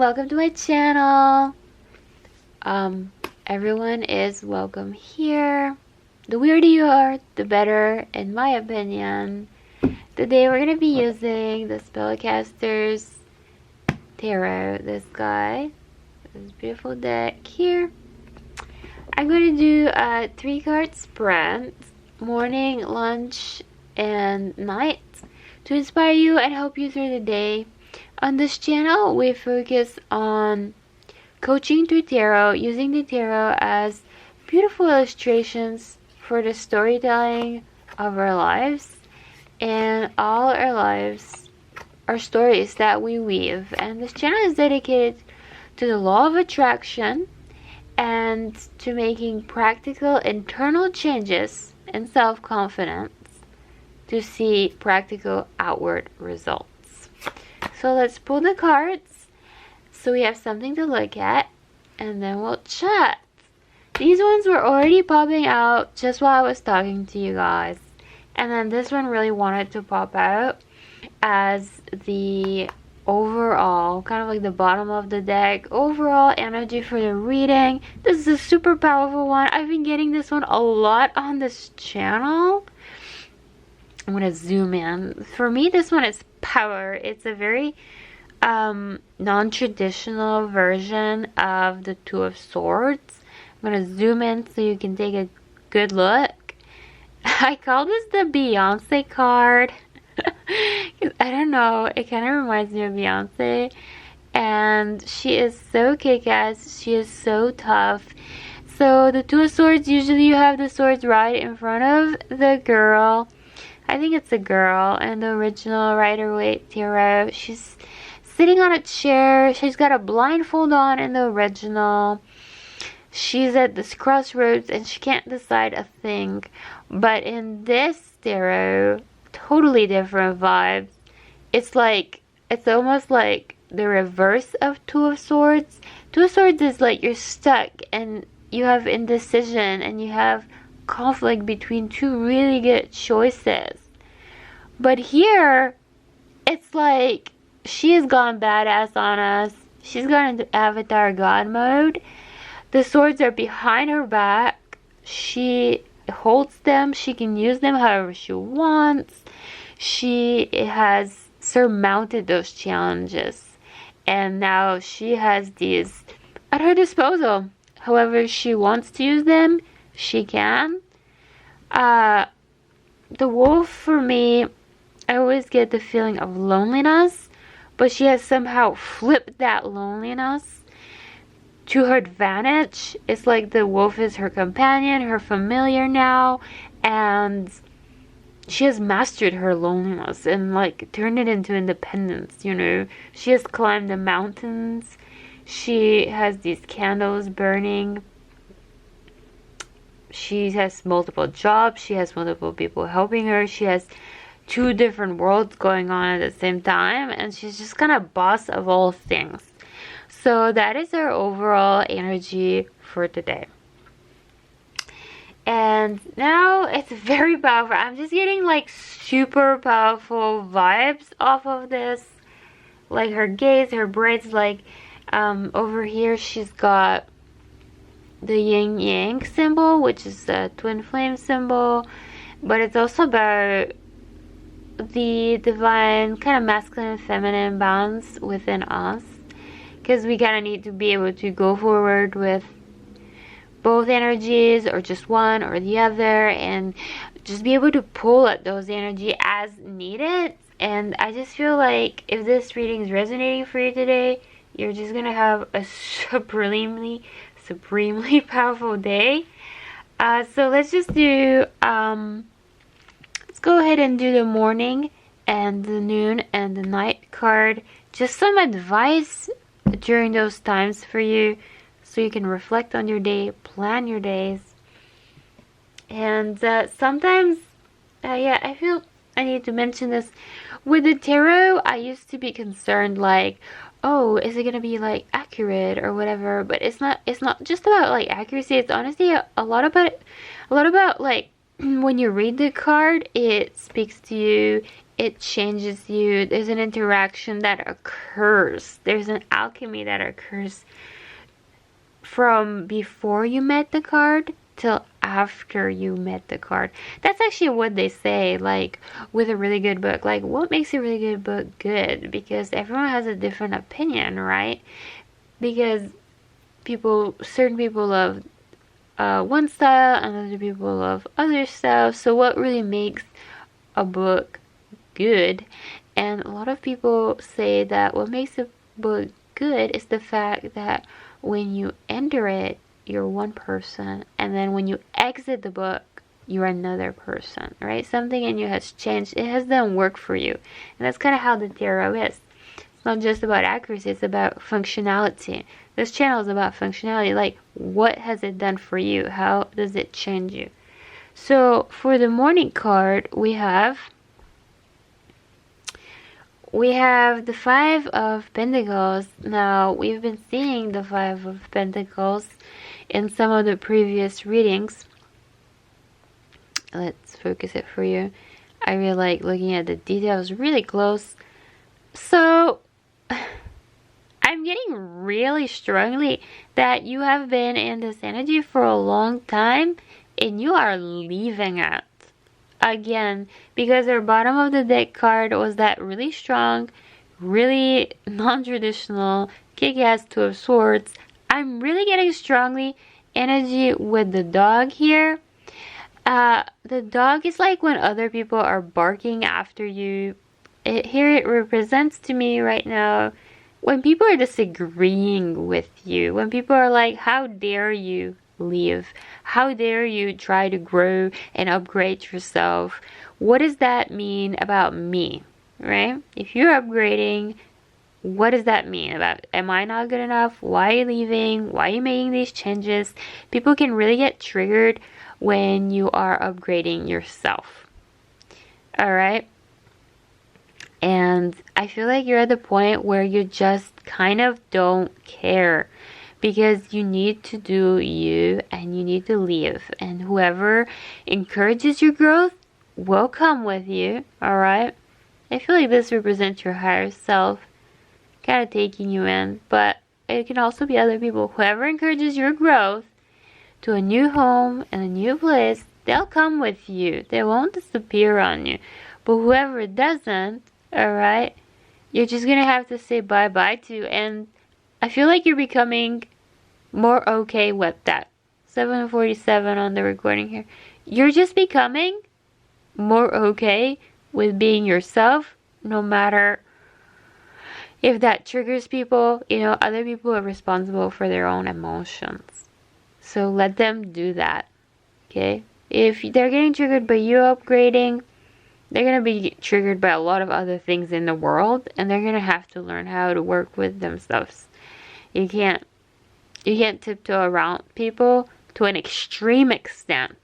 welcome to my channel. Everyone is welcome here. The weirder you are, the better, in my opinion. Today we're going to be using the SpellCaster's Tarot, this guy, this beautiful deck here. I'm going to do a 3-card spread, morning, lunch, and night, to inspire you and help you through the day. On this channel, we focus on coaching through tarot, using the tarot as beautiful illustrations for the storytelling of our lives. And all our lives are stories that we weave. And this channel is dedicated to the law of attraction and to making practical internal changes and self-confidence to see practical outward results. So let's pull the cards so we have something to look at, and then we'll chat. These ones were already popping out just while I was talking to you guys, and then this one really wanted to pop out as the overall, kind of like the bottom of the deck, overall energy for the reading. This is a super powerful one. I've been getting this one a lot on this channel. I'm gonna zoom in. For me, this one is power. It's a very non-traditional version of the Two of Swords. I'm gonna zoom in so you can take a good look. I call this the Beyonce card. I don't know, it kind of reminds me of Beyonce, and she is so kick-ass. She is so tough. So the Two of Swords, usually you have the swords right in front of the girl. I think it's a girl in the original Rider-Waite tarot. She's sitting on a chair. She's got a blindfold on in the original. She's at this crossroads and she can't decide a thing. But in this tarot, totally different vibes. It's like, it's almost like the reverse of Two of Swords. Two of Swords is like you're stuck and you have indecision and you have conflict between two really good choices. But here, it's like she has gone badass on us. She's gone into Avatar God mode. The swords are behind her back. She holds them. She can use them however she wants. She has surmounted those challenges. And now she has these at her disposal. However she wants to use them, she can. The wolf, for me, I always get the feeling of loneliness, but she has somehow flipped that loneliness to her advantage. It's like the wolf is her companion, her familiar now, and she has mastered her loneliness and like turned it into independence, you know. She has climbed the mountains. She has these candles burning. She has multiple jobs. She has multiple people helping her. She has 2 different worlds going on at the same time, and she's just kind of boss of all things. So that is our overall energy for today. And now it's very powerful. I'm just getting like super powerful vibes off of this. Like her gaze, her braids, like over here she's got the yin yang symbol, which is the twin flame symbol, but it's also about the divine kind of masculine and feminine balance within us, because we kind of need to be able to go forward with both energies or just one or the other, and just be able to pull at those energy as needed. And I just feel like if this reading is resonating for you today, you're just gonna have a supremely powerful day. So let's just do let's go ahead and do the morning and the noon and the night card. Just some advice during those times for you, so you can reflect on your day, plan your days. And sometimes yeah, I feel I need to mention this. With the tarot, I used to be concerned like, oh, is it gonna be like accurate or whatever? But it's not just about like accuracy. It's honestly a lot about like when you read the card, it speaks to you it changes you. There's an interaction that occurs. There's an alchemy that occurs from before you met the card till after you met the card. That's actually what they say, like, with a really good book. Like, what makes a really good book good? Because everyone has a different opinion, right? Because certain people love one style and other people love other styles. So what really makes a book good? And a lot of people say that what makes a book good is the fact that when you enter it, you're one person, and then when you exit the book, you're another person, right? Something in you has changed. It has done work for you. And that's kind of how the tarot is. It's not just about accuracy, it's about functionality. This channel is about functionality. Like, what has it done for you? How does it change you? So for the morning card, we have the Five of Pentacles. Now, we've been seeing the Five of Pentacles in some of the previous readings. Let's focus it for you. I really like looking at the details really close. So, I'm getting really strongly that you have been in this energy for a long time and you are leaving it. Again, because our bottom of the deck card was that really strong, really non-traditional, kick-ass Two of Swords. I'm really getting strongly energy with the dog here. The dog is like when other people are barking after you. Here it represents to me right now when people are disagreeing with you. When people are like, how dare you leave? How dare you try to grow and upgrade yourself? What does that mean about me, right? If you're upgrading, what does that mean about, am I not good enough? Why are you leaving? Why are you making these changes? People can really get triggered when you are upgrading yourself. All right. And I feel like you're at the point where you just kind of don't care, because you need to do you and you need to leave. And whoever encourages your growth will come with you, alright? I feel like this represents your higher self, kind of taking you in. But it can also be other people. Whoever encourages your growth to a new home and a new place, they'll come with you. They won't disappear on you. But whoever doesn't, alright, you're just gonna have to say bye-bye to. And I feel like you're becoming more okay with that. 7:47 on the recording here. You're just becoming more okay with being yourself, no matter if that triggers people. You know, other people are responsible for their own emotions. So let them do that, okay? If they're getting triggered by you upgrading, they're going to be triggered by a lot of other things in the world, and they're going to have to learn how to work with themselves. You can't tiptoe around people to an extreme extent,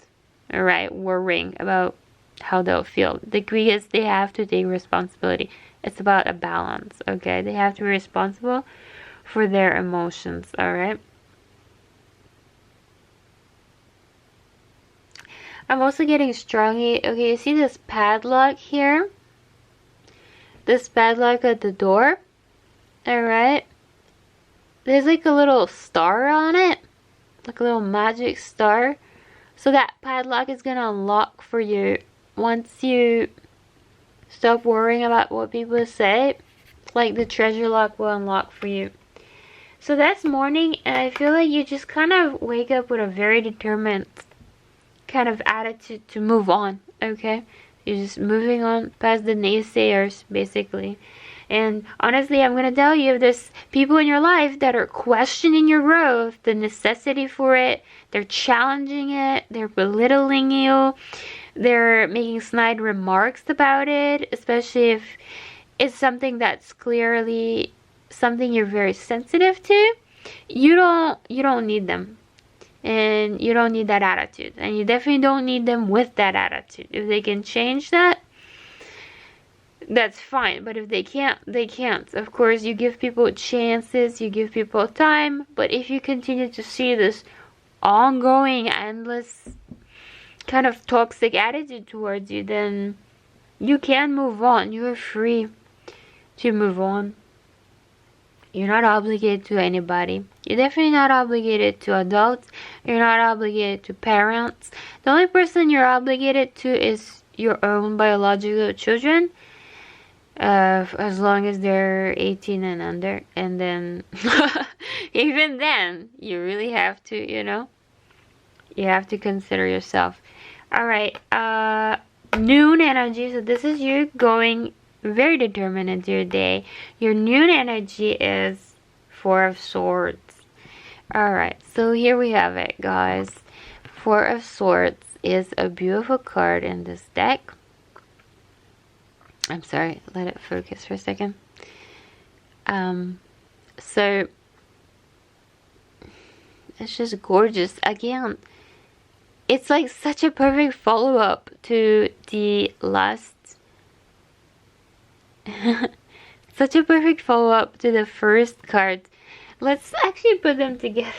alright, worrying about how they'll feel. Because they have to take responsibility. It's about a balance, okay? They have to be responsible for their emotions, alright? I'm also getting strongly, okay, you see this padlock here? This padlock at the door, alright? There's like a little star on it, like a little magic star. So that padlock is gonna unlock for you once you stop worrying about what people say. Like the treasure lock will unlock for you. So that's morning, and I feel like you just kind of wake up with a very determined kind of attitude to move on, okay? You're just moving on past the naysayers, basically. And honestly, I'm going to tell you, there's people in your life that are questioning your growth, the necessity for it. They're challenging it. They're belittling you. They're making snide remarks about it, especially if it's something that's clearly something you're very sensitive to. You don't need them. And you don't need that attitude. And you definitely don't need them with that attitude. If they can change that, that's fine. But if they can't, they can't. Of course, you give people chances, you give people time. But if you continue to see this ongoing, endless kind of toxic attitude towards you, then You can move on. You are free to move on. You're not obligated to anybody. You're definitely not obligated to adults. You're not obligated to parents. The only person you're obligated to is your own biological children, as long as they're 18 and under. And then, even then, you really have to, you know, you have to consider yourself. Alright, noon energy. So this is you going very determined into your day. Your noon energy is Four of Swords. Alright, so here we have it, guys. Four of Swords is a beautiful card in this deck. I'm sorry, let it focus for a second. So it's just gorgeous. Again, it's like such a perfect follow-up to the last such a perfect follow-up to the first card. Let's actually put them together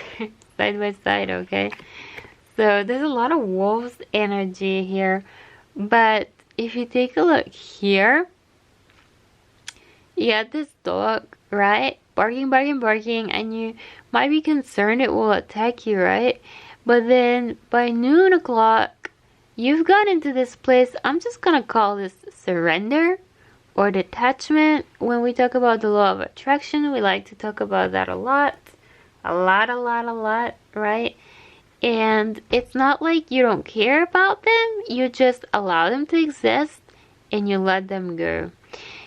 side by side, okay? So there's a lot of wolves energy here, but if you take a look here, you got this dog, right? Barking, barking, barking, and you might be concerned it will attack you, right? But then by noon o'clock, you've gone into this place. I'm just gonna call this surrender or detachment. When we talk about the law of attraction, we like to talk about that a lot, right? And it's not like you don't care about them, you just allow them to exist and you let them go.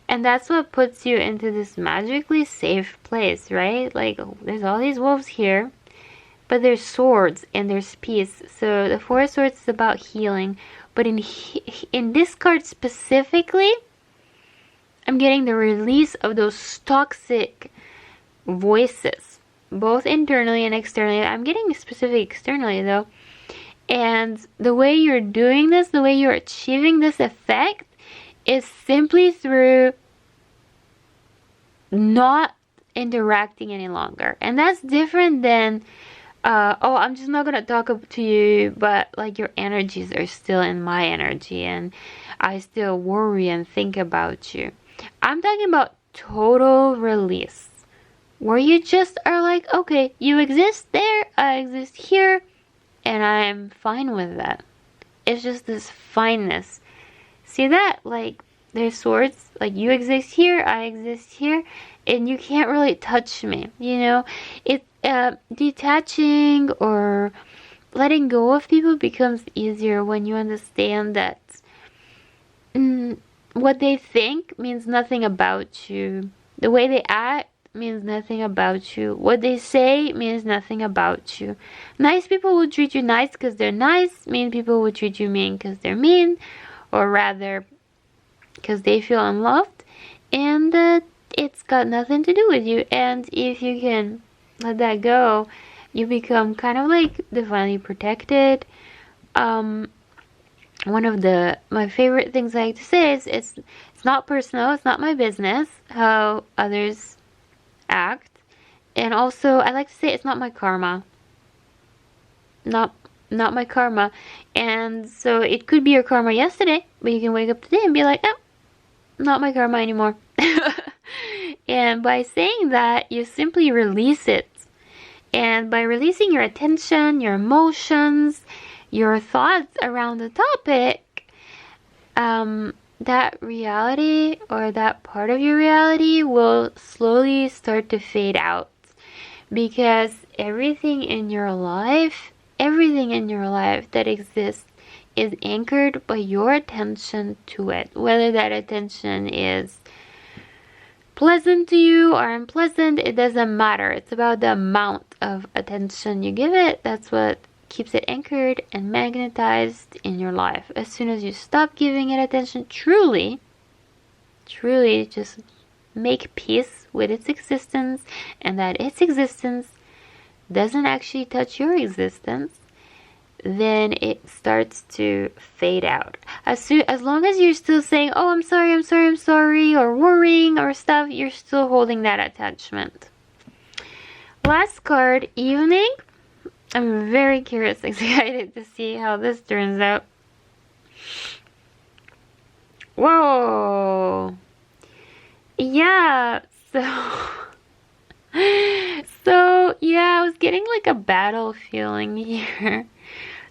And that's what puts you into this magically safe place, right? Like, there's all these wolves here, but there's swords and there's peace. So the Four of Swords is about healing, but in this card specifically, I'm getting the release of those toxic voices, both internally and externally. I'm getting specific externally though. And the way you're doing this, the way you're achieving this effect, is simply through not interacting any longer. And that's different than, oh, I'm just not gonna talk to you, but like your energies are still in my energy and I still worry and think about you. I'm talking about total release, where you just are like, okay, you exist there, I exist here, and I'm fine with that. It's just this fineness. See that? Like, there's swords, like you exist here, I exist here, and you can't really touch me, you know? It detaching or letting go of people becomes easier when you understand that what they think means nothing about you. The way they act means nothing about you. What they say means nothing about you. Nice people will treat you nice because they're nice. Mean people will treat you mean because they're mean. Or rather, because they feel unloved. And it's got nothing to do with you. And if you can let that go, you become kind of like divinely protected. One of my favorite things I like to say is it's not personal, it's not my business how others act. And also I like to say it's not my karma. Not my karma. And so it could be your karma yesterday, but you can wake up today and be like, oh, not my karma anymore. And by saying that, you simply release it. And by releasing your attention, your emotions, your thoughts around the topic, that reality or that part of your reality will slowly start to fade out, because everything in your life that exists is anchored by your attention to it. Whether that attention is pleasant to you or unpleasant, it doesn't matter. It's about the amount of attention you give it. That's what keeps it anchored and magnetized in your life. As soon as you stop giving it attention, truly just make peace with its existence, and that its existence doesn't actually touch your existence, then it starts to fade out. As long as you're still saying, oh, I'm sorry, or worrying or stuff, you're still holding that attachment. Last card, evening. I'm very curious, excited to see how this turns out. Whoa. Yeah, so so yeah, I was getting like a battle feeling here.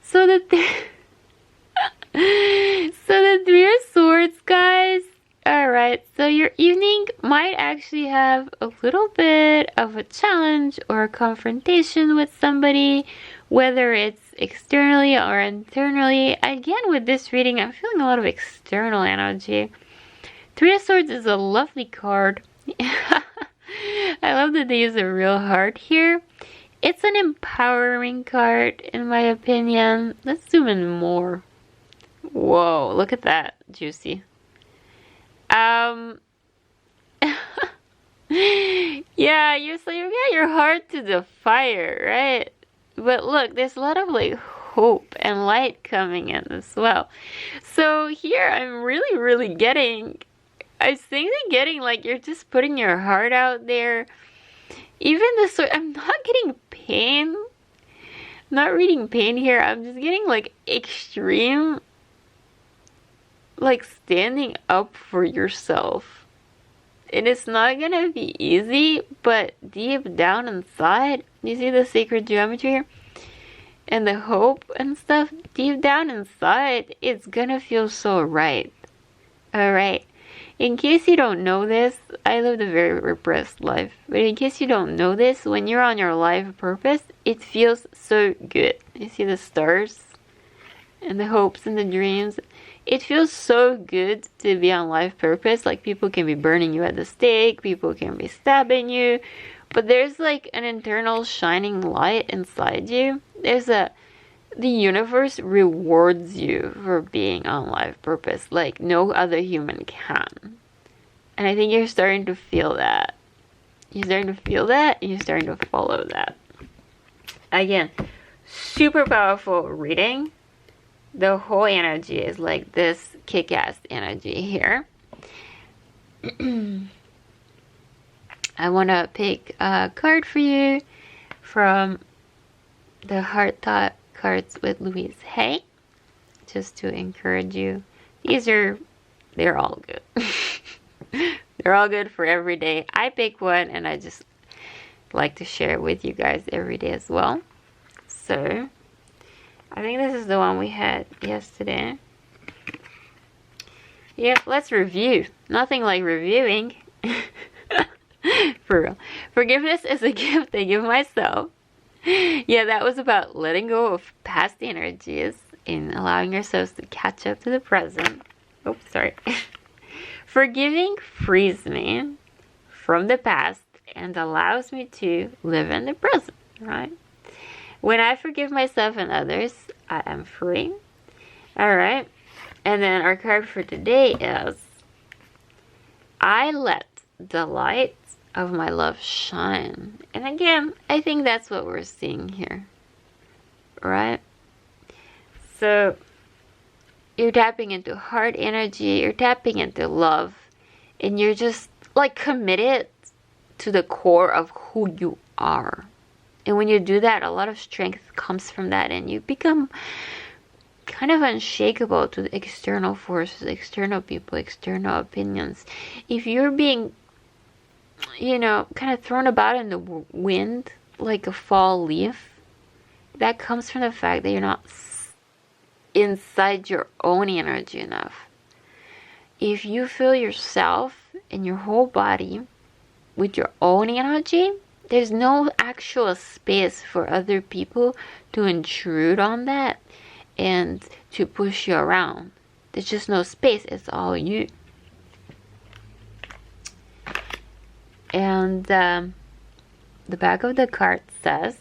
So the so the Three of Swords, guys. Alright, so your evening might actually have a little bit of a challenge or a confrontation with somebody, whether it's externally or internally. Again, with this reading, I'm feeling a lot of external energy. Three of Swords is a lovely card. I love that they use a real heart here. It's an empowering card, in my opinion. Let's zoom in more. Whoa, look at that. Juicy. Yeah, you got your heart to the fire, right? But look, there's a lot of like hope and light coming in as well. So here I'm really getting, I think I'm getting like you're just putting your heart out there. Even the sort, I'm not getting pain. I'm not reading pain here. I'm just getting like extreme, like standing up for yourself. And it's not gonna be easy, but deep down inside, you see the sacred geometry here? And the hope and stuff, deep down inside, it's gonna feel so right. Alright. In case you don't know this, I lived a very repressed life. But in case you don't know this, when you're on your life purpose, it feels so good. You see the stars? And the hopes and the dreams. It feels so good to be on life purpose. Like people can be burning you at the stake, people can be stabbing you, but there's like an internal shining light inside you. The universe rewards you for being on life purpose like no other human can. And I think you're starting to feel that. You're starting to feel that, and you're starting to follow that. Again, super powerful reading. The whole energy is like this kick-ass energy here. I want to pick a card for you from the Heart Thought cards with Louise Hay, just to encourage you. They're all good. They're all good for every day. I pick one and I just like to share it with you guys every day as well. So I think this is the one we had yesterday. Yeah, let's review. Nothing like reviewing. For real. Forgiveness is a gift I give myself. Yeah, that was about letting go of past energies and allowing yourselves to catch up to the present. Oops, sorry. Forgiving frees me from the past and allows me to live in the present, right? When I forgive myself and others, I am free. Alright. And then our card for today is I let the light of my love shine. And again, I think that's what we're seeing here. Right? So you're tapping into heart energy, you're tapping into love, and you're just like committed to the core of who you are. And when you do that, a lot of strength comes from that, and you become kind of unshakable to the external forces, external people, external opinions. If you're being, kind of thrown about in the wind like a fall leaf, that comes from the fact that you're not inside your own energy enough. If you fill yourself and your whole body with your own energy, there's no actual space for other people to intrude on that and to push you around. There's just no space. It's all you. And the back of the card says,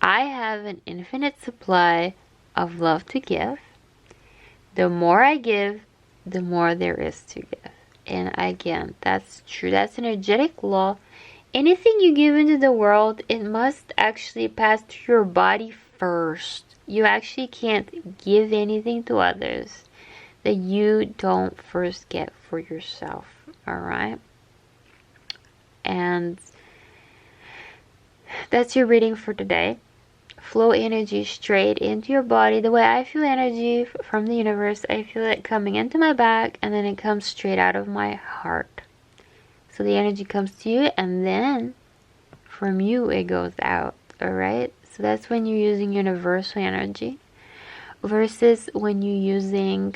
I have an infinite supply of love to give. The more I give, the more there is to give. And again, that's true. That's an energetic law. Anything you give into the world, it must actually pass through your body first. You actually can't give anything to others that you don't first get for yourself. Alright? And that's your reading for today. flow energy straight into your body. The way I feel energy from the universe, I feel it coming into my back and then it comes straight out of my heart. So the energy comes to you and then from you it goes out. Alright? So that's when you're using universal energy versus when you're using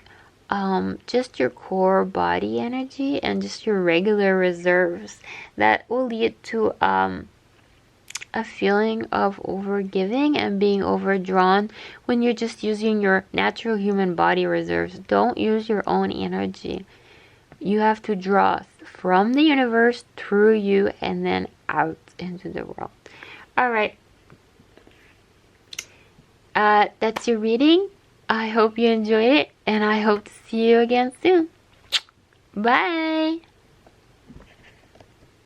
just your core body energy and just your regular reserves. That will lead to a feeling of overgiving and being overdrawn when you're just using your natural human body reserves. Don't use your own energy. You have to draw from the universe through you and then out into the world. Alright. That's your reading. I hope you enjoyed it and I hope to see you again soon. Bye!